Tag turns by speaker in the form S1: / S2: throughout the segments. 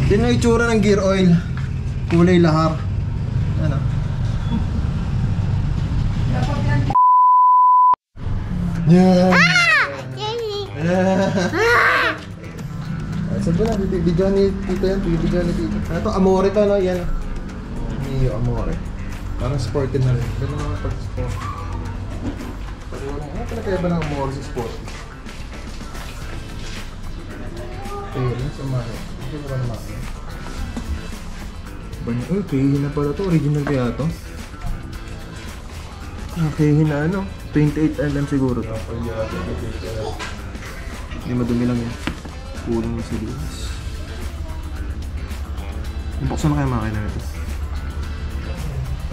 S1: Yun ang itsura ng gear oil. Kulay lahar. Ano? Yeah. Sabi na, bibigyan ni Tito yan. Bibigyan ni Tito. Ito, Amore to, no? Yan. Mio Amore. Parang sporty na rin. Ganun naman pag-sport. Ano pinakaiba ng Amore sa sport? Pairing sa mano. Hindi ko ba naman? Uy, pihina pala to. Original kaya to? Pihina ano? 28mm siguro to. Hindi madumi lang yan. Kulang na sa linis. Buksan na kayo makina nito.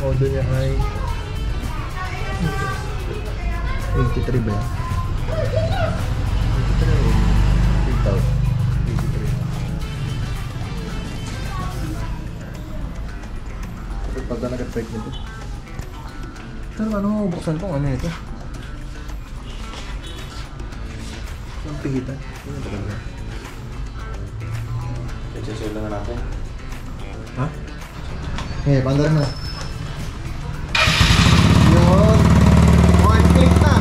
S1: Order niya ay 83 ba yan? 83 o 3,000? 83. Pagka nag-effect nito. Pero ano, buksan ko ano ito? Ang pihitan. Ano ba ganda? Check lang natin. Ha? Eh, pandar na. Yun. One click na.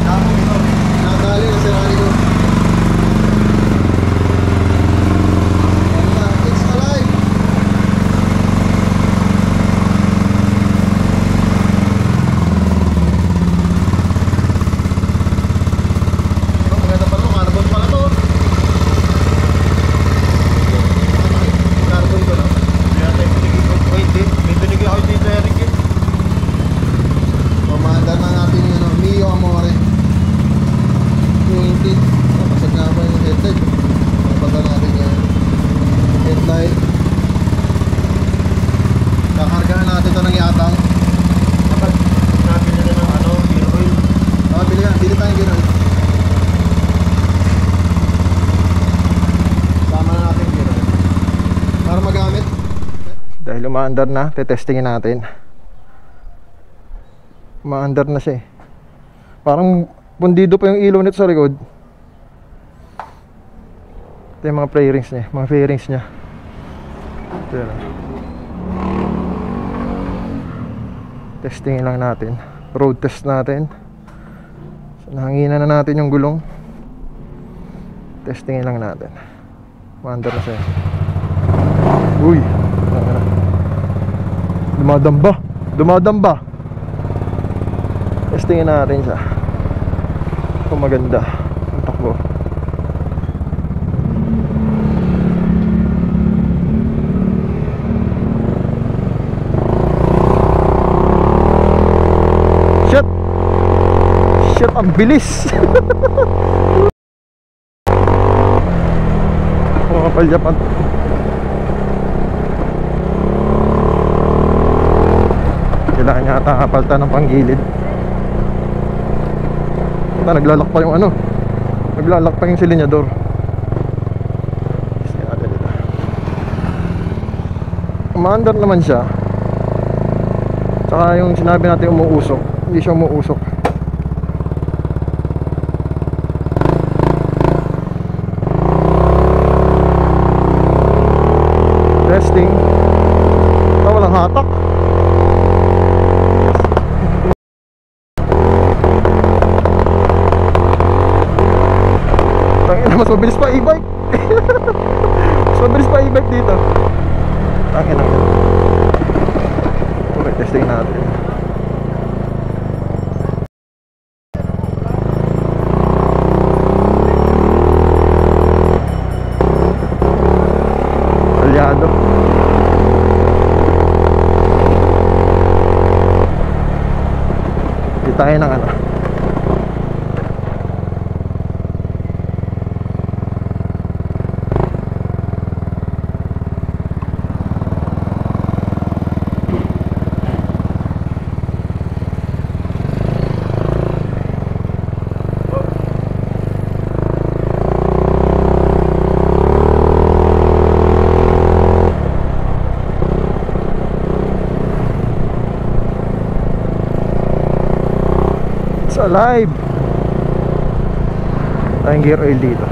S1: Tapos ito. Nakadali na si Rani ko. It's alive. Maganda pala ito. Carbon pala ito. Carbon ko lang. May binigay ako dito, Eric eh. Pamanda na natin yung Mio Amore 20. Pasag nga ba yung headlight? Pamanda natin yung headlight. Kakargahan natin ito ng yatang. Dapat nabili na ng ano, gear oil. Bili tayong gear oil. Sama na natin gear oil para magamit. Dahil umaandar na, tetestingin natin. Umaandar na siya eh. Parang pundido pa yung ilaw nito sa likod. Ito yung mga fairings niya. Mga fairings niya. Pero testingin lang natin. Road test natin. So, nahanginan na natin yung gulong. Testingin lang natin. Umaandar na siya. Uy! Dumadamba. Testingin natin siya kung maganda ang takbo. Shit, ang bilis. Mga palyapan. Kailangan niya ata kapalta ng panggilid. Ito, naglalak pa yung ano. Naglalak pa yung silinyador. Umaandar naman siya. Tsaka yung sinabi natin umuusok, hindi siya umuusok. Testing. Ito, walang hatak. Mas mabilis pa e-bike. Mas mabilis pa e-bike dito. Tangin lang yan. Okay, testing natin. Aliado. Hindi tayo ng ano. Alive. Tayong gear oil dito.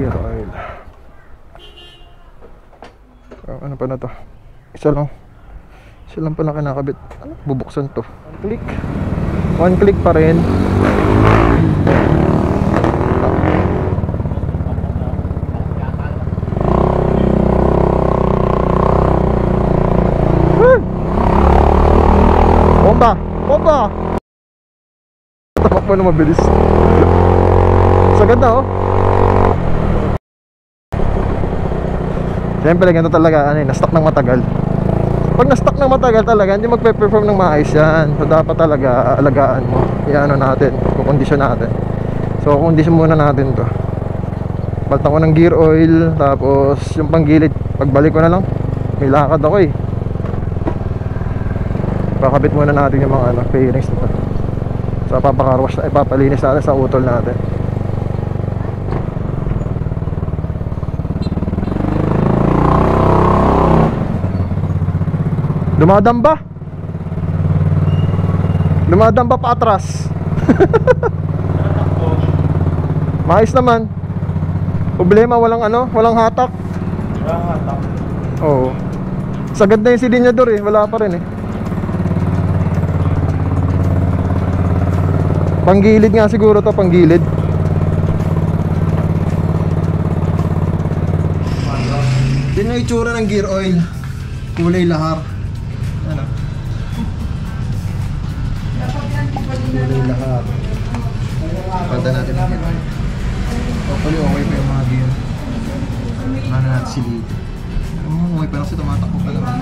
S1: gear oil. Ano pa na to? Isa lang pala kinakabit. Ano? Bubuksan to. One click pa rin. Bomba! Tamak mo na mabilis. Sagad na oh. Siyempre ganito talaga, na-stuck ng matagal. Pag na-stuck ng matagal talaga, hindi magpe-perform ng maayos yan. So dapat talaga alagaan mo. Iano natin, kukondisyon natin. So kukondisyon muna natin to. Baltan ko ng gear oil. Tapos yung panggilid, pagbalik ko na lang, may lakad ako eh. Kakabit muna natin yung mga fairings nito. So papakarwash na, ipapalinis natin sa utol natin. Dumadamba pa atras. Maayos naman. Problema, walang hatak.
S2: Walang hatak.
S1: Oo. Sagad na yung silinyador eh, wala pa rin eh. Panggilid nga siguro to, panggilid. Yan yung itsura ng gear oil. Kulay lahar. Ano? Kulay lahar. Pagda natin ang gear oil. Hopefully okay pa yung mga gear. Ano natin silid. Okay pa lang kasi tumatakbo pa naman.